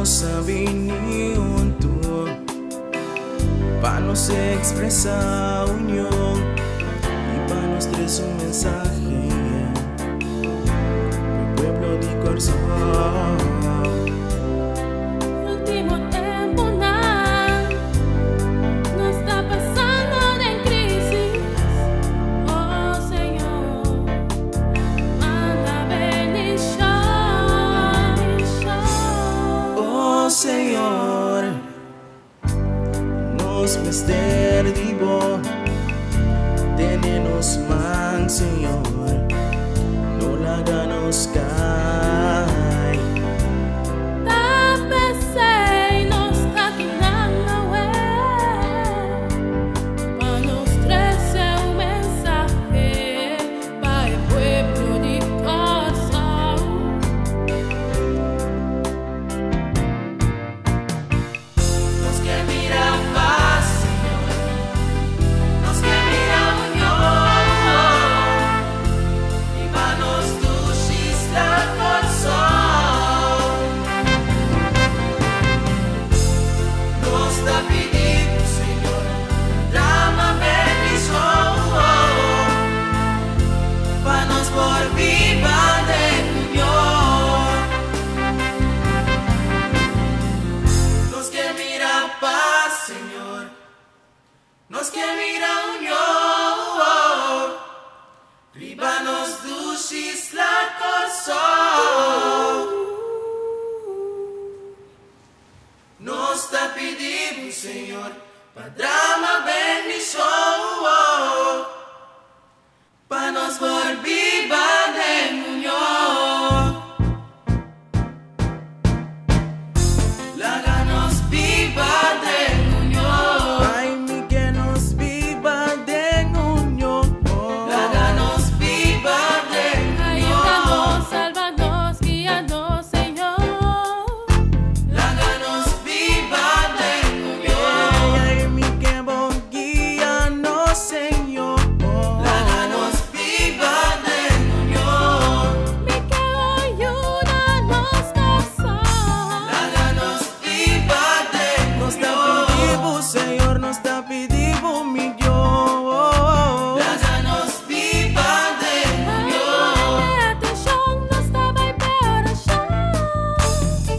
Sabi ni unto, paano se expresa unión y para nosotros un mensaje, mi pueblo de corazón. Último tiempo nos está pasando de crisis. Oh Señor, manda bendición. Oh Señor, nos mister vivo, tenenos man, Señor, no la ganos cae. Tapese y nos taquinan away, para nos trece un mensaje para el pueblo de corazón. Nos que mira paz, Señor, nos que mira unión, y manos tuchis la corazón. Nos está pidiendo, Señor, drama bendición, para nos por viva de unión. Nos que mira paz, Señor, nos que mira unión, ribanos duchis la corazón. Nos está pidiendo, Señor, para drama bendición, para nos por viva de unión. Láganos viva de unión. Ay, mi que nos viva de unión. Láganos viva de Ayúdanos, unión. sálvanos, guíanos, Señor. Láganos viva de unión. Ay, mi que bon guíanos, Señor. Láganos viva de unión. Mi que ayúdanos, corazón. Láganos viva de Nos está unión. pedindo, Señor, nos está pedindo mi Dios. Láganos viva de unión. Atención, no estaba en peor allá.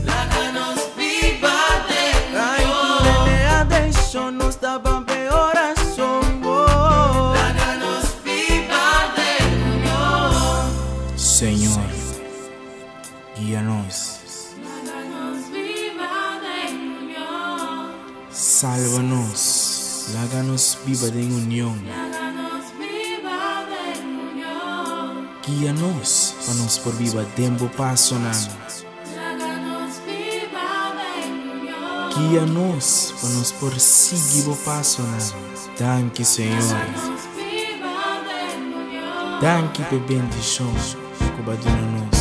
Láganos viva de Ay, unión. le atención, nos está peor razón. Láganos viva de unión. Señor, guíanos, Láganos viva de unión. sálvanos, háganos viva de unión. Láganos viva de unión. Guíanos, panos por viva tempo pasonan. Láganos viva de unión. Guíanos, panos por seguir pasonan. Danke, Señor. Láganos viva de unión. Danke por bendición. Cobaduna nos.